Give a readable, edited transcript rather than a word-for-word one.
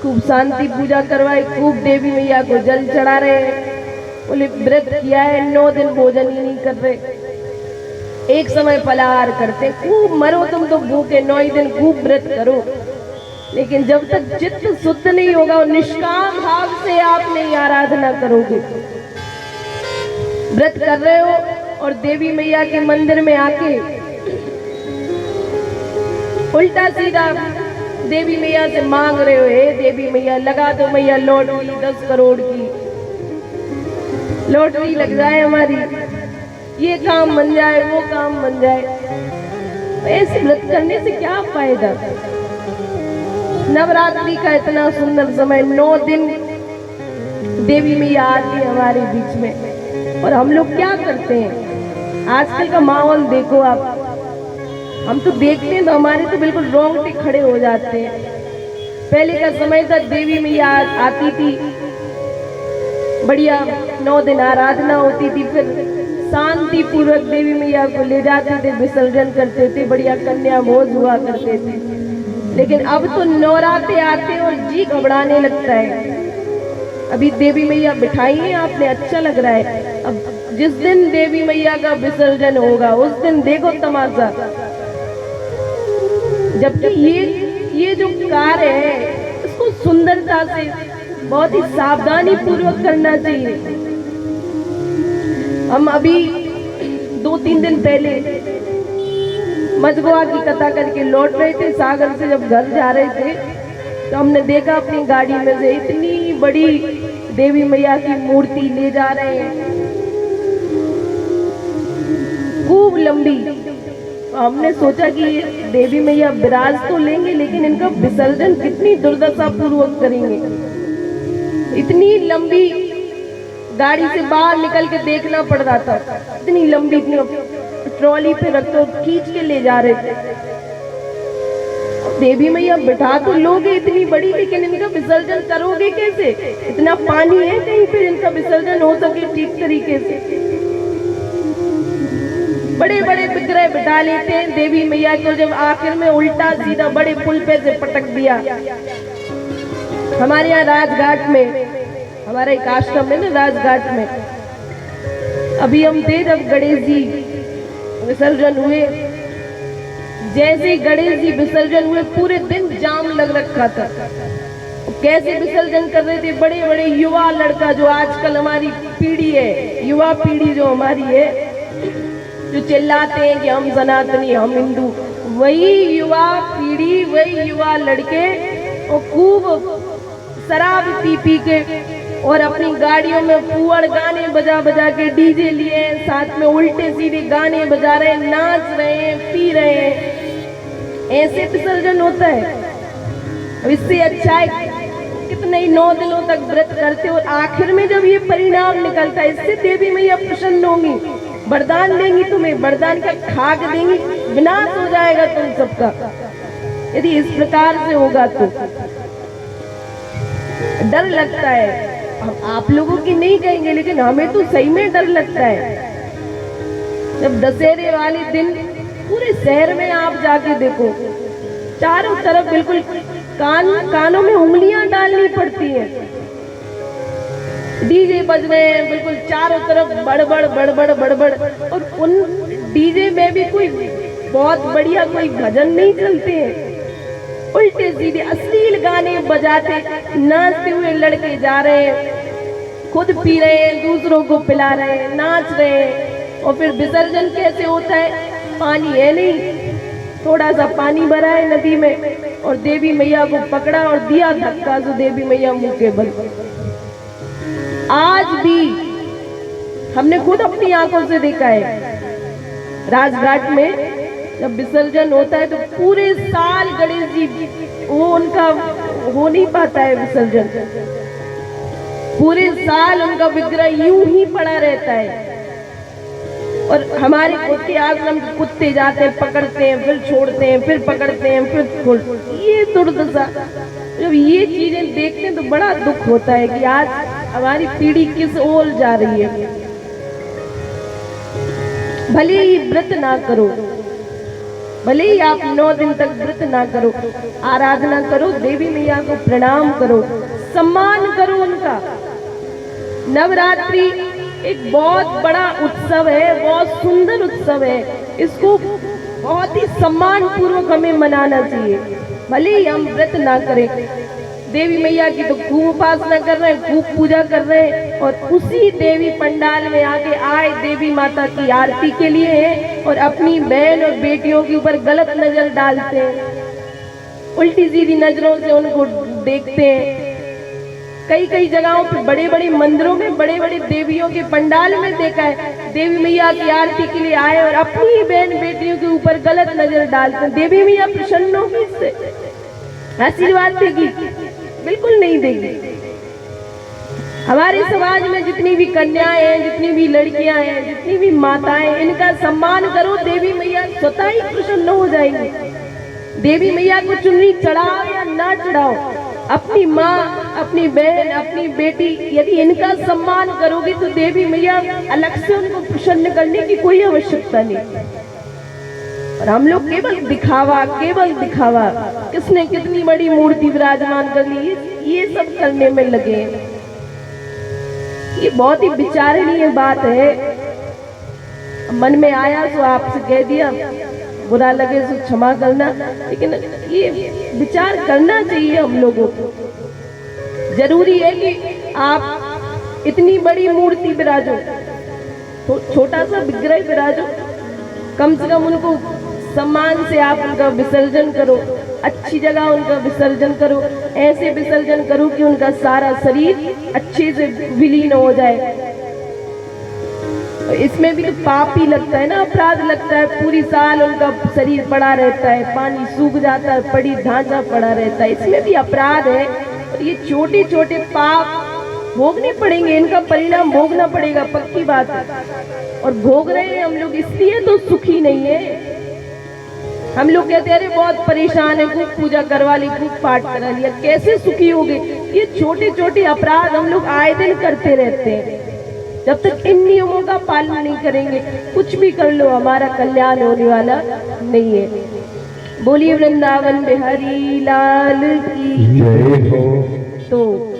खूब शांति पूजा करवाई, खूब देवी मैया को जल चढ़ा रहे हैं। बोले व्रत किया है, 9 दिन भोजन ही नहीं कर रहे, एक समय फलाहार करते, खूब मरो तुम तो भूखे, 9 दिन खूब व्रत करो, लेकिन जब तक चित्त शुद्ध नहीं होगा और निष्काम भाव से आप नहीं आराधना करोगे। व्रत कर रहे हो और देवी मैया के मंदिर में आके उल्टा सीधा देवी मैया से मांग रहे हो, हे देवी मैया लगा दो मैया लॉटरी 10 करोड़ की लॉटरी लग जाए हमारी, ये काम बन जाए वो काम बन जाए। ऐसे व्रत करने से क्या फायदा। नवरात्रि का इतना सुंदर समय, 9 दिन देवी मैया आती है हमारे बीच में, और हम लोग क्या करते हैं। आजकल का माहौल देखो आप, हम तो देखते हैं तो हमारे तो बिल्कुल रोंगटे खड़े हो जाते हैं। पहले का समय था देवी मैया आती थी, बढ़िया 9 दिन आराधना होती थी, फिर शांति पूर्वक देवी मैया को ले जाते थे, विसर्जन करते थे, बढ़िया कन्या भोज हुआ करते थे। लेकिन अब तो नवरात्रे आते और जी घबराने लगता है। अभी देवी मैया बिठाई है आपने, अच्छा लग रहा है, अब जिस दिन देवी मैया का विसर्जन होगा उस दिन देखो तमाशा। जबकि ये जो कार्य है इसको सुंदरता से बहुत ही सावधानी पूर्वक करना चाहिए। हम अभी 2-3 दिन पहले मजगुआ की कथा करके लौट रहे थे, सागर से जब घर जा रहे थे तो हमने देखा अपनी गाड़ी में से इतनी बड़ी देवी मैया की मूर्ति ले जा रहे हैं, खूब लंबी। हमने सोचा कि ये देवी मैया विराज तो लेंगे लेकिन इनका विसर्जन कितनी दुर्दशा पूर्वक करेंगे। इतनी लंबी गाड़ी से बाहर निकल के देखना पड़ रहा था, इतनी लंबी, इतनी ट्रॉली पे रख तो खींच के ले जा रहे थे। देवी मैया बिठा तो लोगे इतनी बड़ी, लेकिन इनका विसर्जन करोगे कैसे। इतना पानी है कहीं पे इनका विसर्जन हो सके ठीक तरीके से। बड़े बड़े विग्रह बिठा लेते हैं देवी मैया को, जब आखिर में उल्टा सीधा बड़े पुल पे से पटक दिया। हमारे यहाँ राजघाट में, हमारा एक आश्रम है ना राजघाट में, अभी हम थे जब गणेश जी विसर्जन हुए, जैसे ही गणेश जी विसर्जन हुए पूरे दिन जाम लग रखा था। कैसे विसर्जन कर रहे थे, बड़े बड़े युवा लड़का, जो आजकल हमारी पीढ़ी है, युवा पीढ़ी जो हमारी है, जो चिल्लाते हैं कि हम सनातनी हम हिंदू, वही युवा पीढ़ी, वही युवा लड़के और खूब शराब पी पी के और अपनी गाड़ियों में पुअड़ गाने बजा बजा के डीजे लिए, साथ में उल्टे सीधे गाने बजा रहे, नाच रहे हैं, पी रहे हैं। ऐसे विसर्जन होता है। अब इससे अच्छा है कितने ही 9 दिनों तक व्रत करते और आखिर में जब ये परिणाम निकलता है, इससे देवी मैया प्रसन्न होंगी, वरदान देंगी तुम्हें, वरदान का खाक देंगी, विनाश हो जाएगा तुम सबका यदि इस प्रकार से होगा तो। डर लगता है, हम आप लोगों की नहीं कहेंगे लेकिन हमें तो सही में डर लगता है। जब दशहरे वाले दिन पूरे शहर में आप जाके देखो, चारों तरफ बिल्कुल कानों में उंगलियां डालनी पड़ती हैं, डीजे बज रहे हैं बिल्कुल चारों तरफ, बड़बड़ बड़बड़ बड़बड़, और उन डीजे में भी कोई बहुत बढ़िया कोई भजन नहीं चलते हैं, उल्टे सीधे अश्लील गाने बजाते नाचते हुए लड़के जा रहे हैं, खुद पी रहे हैं, दूसरों को पिला रहे हैं, नाच रहे हैं। और फिर विसर्जन कैसे होता है, पानी है नहीं, थोड़ा सा पानी भरा है नदी में और देवी मैया को पकड़ा और दिया धक्का तो देवी मैया मुंह के बल। आज भी हमने खुद अपनी आंखों से देखा है, राजघाट में जब विसर्जन होता है तो पूरे साल गणेश जी वो उनका हो नहीं पाता है विसर्जन, पूरे साल उनका विग्रह यूं ही पड़ा रहता है। और हमारे खुद के आश्रम के कुत्ते जाते हैं, पकड़ते हैं, फिर छोड़ते हैं, फिर पकड़ते हैं, फिर छोड़ते हैं। ये दुर्दशा, जब ये चीजें देखते हैं तो बड़ा दुख होता है कि आज हमारी पीढ़ी किस ओर जा रही है। भले ही व्रत ना करो, भले ही आप 9 दिन तक व्रत ना करो, आराधना करो, देवी मैया को प्रणाम करो, सम्मान करो उनका। नवरात्रि एक बहुत बड़ा उत्सव है, बहुत सुंदर उत्सव है। इसको बहुत ही सम्मान पूर्वक हमें मनाना चाहिए। भले ही हम व्रत ना करें, देवी मैया की तो खूब उपासना कर रहे हैं, खूब पूजा कर रहे हैं, और उसी देवी पंडाल में आके आए देवी माता की आरती के लिए हैं और अपनी बहन और बेटियों के ऊपर गलत नजर डालते हैं, उल्टी सीधी नजरों से उनको देखते हैं। कई कई जगहों पे बड़े बड़े मंदिरों में बड़े बड़े देवियों के पंडाल में देखा है, देवी मैया की आरती के लिए आए और अपनी बहन बेटियों के ऊपर गलत नजर डालते हैं। देवी मैया प्रसन्न होगी, इससे आशीर्वाद देगी? बिल्कुल नहीं देगी। हमारे समाज में जितनी भी कन्याएं हैं, जितनी भी लड़कियां हैं, जितनी भी माताएं, इनका सम्मान करो, देवी मैया स्वतः ही प्रसन्न हो जाएंगी। देवी मैया को चुनरी चढ़ाओ या ना चढ़ाओ, अपनी माँ, अपनी बहन, अपनी बेटी, यदि इनका सम्मान करोगे तो देवी मैया अलग से उनको प्रसन्न करने की कोई आवश्यकता नहीं। और हम लोग केवल दिखावा, किसने कितनी बड़ी मूर्ति विराजमान कर ली, ये सब करने में लगे। ये बहुत ही विचारणीय बात है। मन में आया तो आपसे कह दिया, बुरा लगे तो क्षमा करना, लेकिन ये विचार करना चाहिए हम लोगों को। जरूरी है कि आप इतनी बड़ी मूर्ति विराजो, तो छोटा सा विग्रह विराजो, कम से कम उनको सम्मान से आप उनका विसर्जन करो, अच्छी जगह उनका विसर्जन करो, ऐसे विसर्जन करो कि उनका सारा शरीर अच्छे से विलीन हो जाए। इसमें भी तो पाप ही लगता है ना, अपराध लगता है। पूरी साल उनका शरीर पड़ा रहता है, पानी सूख जाता है, पड़ी ढांचा पड़ा रहता है, इसमें भी अपराध है। और ये छोटे छोटे पाप भोगने पड़ेंगे, इनका परिणाम भोगना पड़ेगा, पक्की बात है। और भोग रहे हैं हम लोग, इसलिए तो सुखी नहीं है। हम लोग कहते हैं अरे बहुत परेशान है, खूब पूजा करवा ली, खूब पाठ करा लिया, कैसे सुखी होगे? ये छोटे छोटे अपराध हम लोग आए दिन करते रहते हैं। जब तक इन नियमों का पालन नहीं करेंगे, कुछ भी कर लो, हमारा कल्याण होने वाला नहीं है। बोलिए वृंदावन बिहारी लाल की जय हो। तो